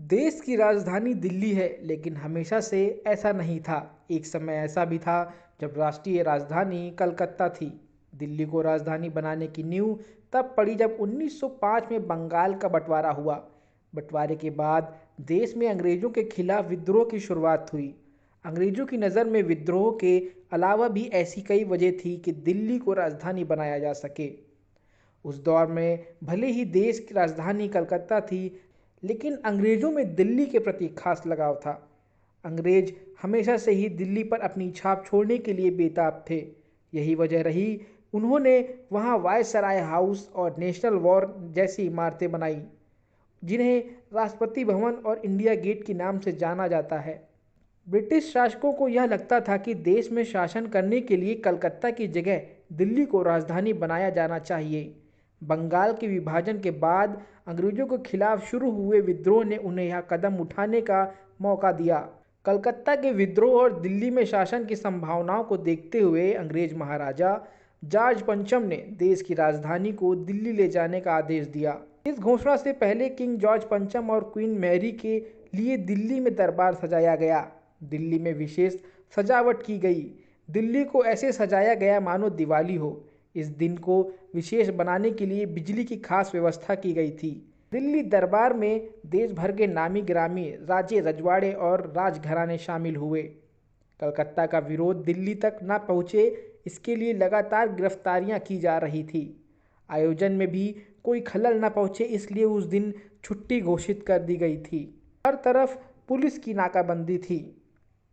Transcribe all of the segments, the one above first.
देश की राजधानी दिल्ली है, लेकिन हमेशा से ऐसा नहीं था। एक समय ऐसा भी था जब राष्ट्रीय राजधानी कलकत्ता थी। दिल्ली को राजधानी बनाने की नींव तब पड़ी जब 1905 में बंगाल का बंटवारा हुआ। बंटवारे के बाद देश में अंग्रेजों के खिलाफ विद्रोह की शुरुआत हुई। अंग्रेजों की नज़र में विद्रोह के अलावा भी ऐसी कई वजह थी कि दिल्ली को राजधानी बनाया जा सके। उस दौर में भले ही देश की राजधानी कलकत्ता थी, लेकिन अंग्रेजों में दिल्ली के प्रति खास लगाव था। अंग्रेज हमेशा से ही दिल्ली पर अपनी छाप छोड़ने के लिए बेताब थे। यही वजह रही उन्होंने वहां वायसराय हाउस और नेशनल वॉर जैसी इमारतें बनाई, जिन्हें राष्ट्रपति भवन और इंडिया गेट के नाम से जाना जाता है। ब्रिटिश शासकों को यह लगता था कि देश में शासन करने के लिए कलकत्ता की जगह दिल्ली को राजधानी बनाया जाना चाहिए। बंगाल के विभाजन के बाद अंग्रेजों के खिलाफ शुरू हुए विद्रोह ने उन्हें यह कदम उठाने का मौका दिया। कलकत्ता के विद्रोह और दिल्ली में शासन की संभावनाओं को देखते हुए अंग्रेज महाराजा जॉर्ज पंचम ने देश की राजधानी को दिल्ली ले जाने का आदेश दिया। इस घोषणा से पहले किंग जॉर्ज पंचम और क्वीन मैरी के लिए दिल्ली में दरबार सजाया गया। दिल्ली में विशेष सजावट की गई। दिल्ली को ऐसे सजाया गया मानो दिवाली हो। इस दिन को विशेष बनाने के लिए बिजली की खास व्यवस्था की गई थी। दिल्ली दरबार में देश भर के नामी गिरामी राजे रजवाड़े और राजघराने शामिल हुए। कलकत्ता का विरोध दिल्ली तक न पहुँचे, इसके लिए लगातार गिरफ्तारियां की जा रही थी। आयोजन में भी कोई खलल न पहुँचे, इसलिए उस दिन छुट्टी घोषित कर दी गई थी। हर तरफ पुलिस की नाकाबंदी थी।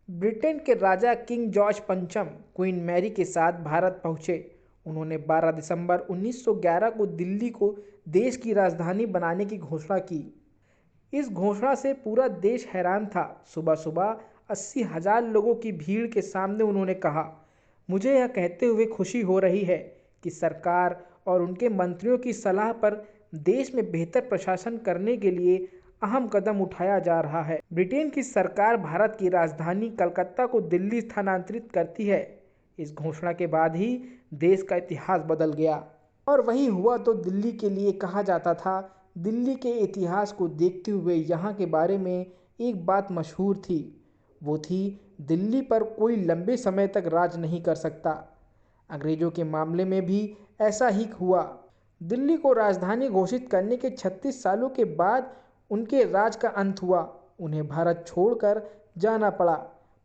ब्रिटेन के राजा किंग जॉर्ज पंचम क्वीन मैरी के साथ भारत पहुंचे। उन्होंने 12 दिसंबर 1911 को दिल्ली को देश की राजधानी बनाने की घोषणा की। इस घोषणा से पूरा देश हैरान था। सुबह सुबह 80,000 लोगों की भीड़ के सामने उन्होंने कहा, मुझे यह कहते हुए खुशी हो रही है कि सरकार और उनके मंत्रियों की सलाह पर देश में बेहतर प्रशासन करने के लिए अहम कदम उठाया जा रहा है। ब्रिटेन की सरकार भारत की राजधानी कलकत्ता को दिल्ली स्थानांतरित करती है। इस घोषणा के बाद ही देश का इतिहास बदल गया। और वही हुआ तो दिल्ली के लिए कहा जाता था। दिल्ली के इतिहास को देखते हुए यहाँ के बारे में एक बात मशहूर थी, वो थी दिल्ली पर कोई लंबे समय तक राज नहीं कर सकता। अंग्रेजों के मामले में भी ऐसा ही हुआ। दिल्ली को राजधानी घोषित करने के 36 सालों के बाद उनके राज का अंत हुआ। उन्हें भारत छोड़कर जाना पड़ा।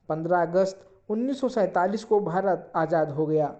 15 अगस्त 1947 को भारत आज़ाद हो गया।